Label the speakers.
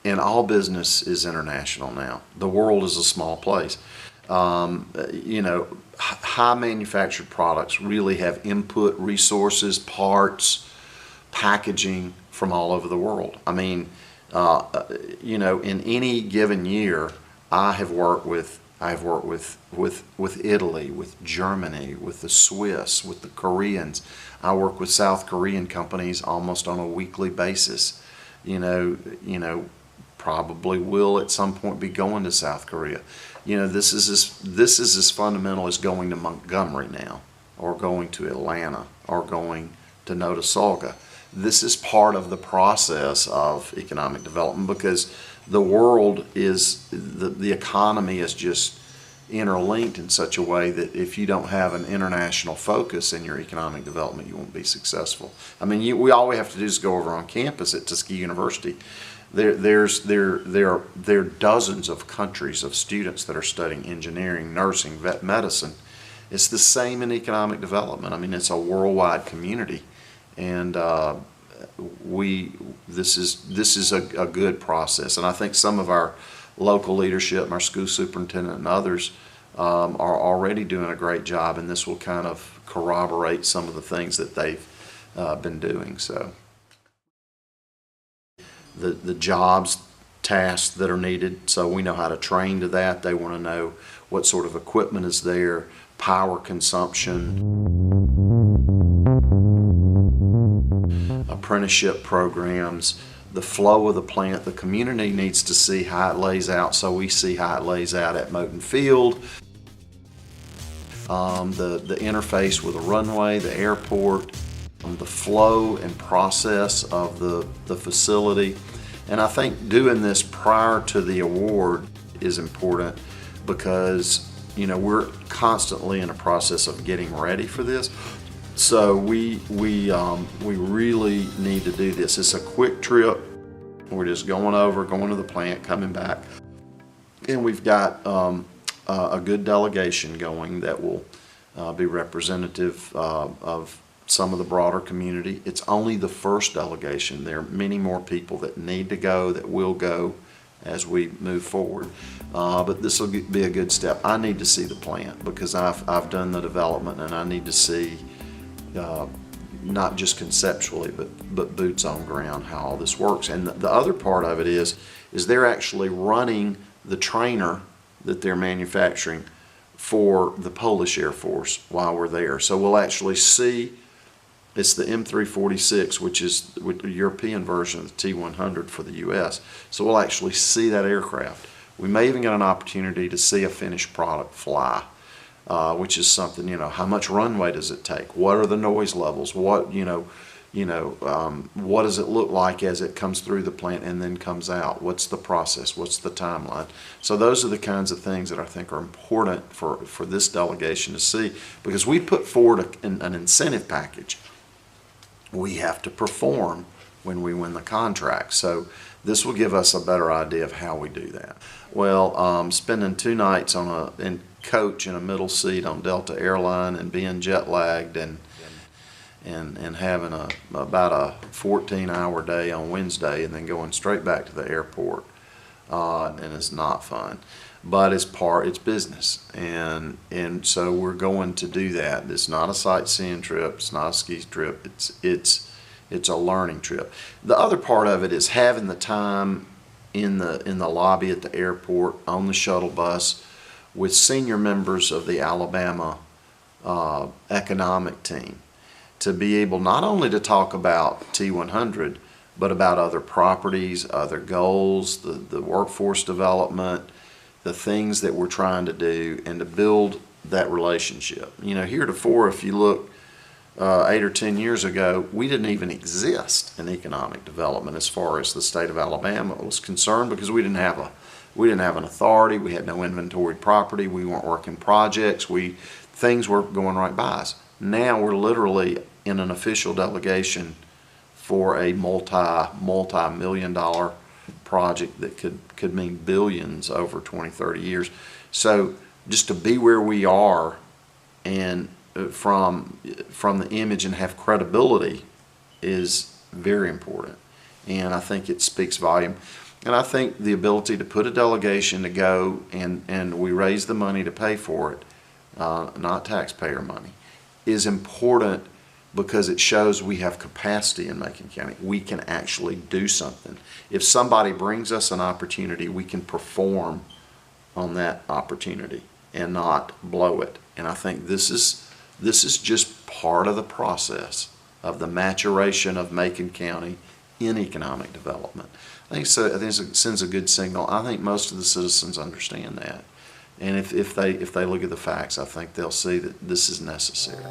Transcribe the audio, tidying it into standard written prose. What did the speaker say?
Speaker 1: And all business is international now. The world is a small place. You know, high manufactured products really have input, resources, parts, packaging from all over the world. I mean, you know, in any given year, I have worked with Italy, with Germany, with the Swiss, with the Koreans. I work with South Korean companies almost on a weekly basis. You know, probably will at some point be going to South Korea. You know, this is as fundamental as going to Montgomery now, or going to Atlanta, or going to Notasulga. This is part of the process of economic development, because the world is, the economy is just interlinked in such a way that if you don't have an international focus in your economic development, you won't be successful. I mean, all we have to do is go over on campus at Tuskegee University. There are dozens of countries of students that are studying engineering, nursing, vet medicine. It's the same in economic development. I mean, it's a worldwide community, and this is a good process. And I think some of our local leadership, our school superintendent and others, are already doing a great job, and this will kind of corroborate some of the things that they've been doing. So the jobs, tasks that are needed, so we know how to train to that. They want to know what sort of equipment is there, power consumption, apprenticeship programs, the flow of the plant. The community needs to see how it lays out, so we see how it lays out at Moton Field. The interface with the runway, the airport, the flow and process of the facility. And I think doing this prior to the award is important, because, you know, we're constantly in a process of getting ready for this. So we really need to do this. It's a quick trip. We're just going to the plant, coming back. And we've got a good delegation going that will be representative of some of the broader community. It's only the first delegation. There are many more people that need to go, that will go as we move forward. But this will be a good step. I need to see the plant, because I've done the development, and I need to see not just conceptually, but boots on ground, how all this works. And the other part of it is they're actually running the trainer that they're manufacturing for the Polish Air Force while we're there. So we'll actually see, it's the M346, which is the European version of the T100 for the US. So we'll actually see that aircraft. We may even get an opportunity to see a finished product fly. Which is something, you know, how much runway does it take? What are the noise levels? What, what does it look like as it comes through the plant and then comes out? What's the process? What's the timeline? So those are the kinds of things that I think are important for this delegation to see, because we put forward an incentive package. We have to perform when we win the contract. So this will give us a better idea of how we do that. Well, spending 2 nights in coach in a middle seat on Delta Airline, and being jet lagged, and having about a 14-hour day on Wednesday, and then going straight back to the airport, and it's not fun, but it's business, and so we're going to do that. It's not a sightseeing trip, it's not a ski trip, it's a learning trip. The other part of it is having the time in the lobby at the airport, on the shuttle bus, with senior members of the Alabama economic team, to be able not only to talk about T100, but about other properties, other goals, the workforce development, the things that we're trying to do, and to build that relationship. You know, heretofore, if you look 8 or 10 years ago, we didn't even exist in economic development as far as the state of Alabama was concerned, because we didn't have an authority, we had no inventoried property, we weren't working projects, things were going right by us. Now we're literally in an official delegation for a multi-million-dollar project that could mean billions over 20, 30 years. So just to be where we are, and from the image, and have credibility, is very important, and I think it speaks volume. And I think the ability to put a delegation to go and we raise the money to pay for it, not taxpayer money, is important because it shows we have capacity in Macon County. We can actually do something. If somebody brings us an opportunity, we can perform on that opportunity and not blow it. And I think this is just part of the process of the maturation of Macon County in economic development. I think so. I think it sends a good signal. I think most of the citizens understand that. And if they look at the facts, I think they'll see that this is necessary.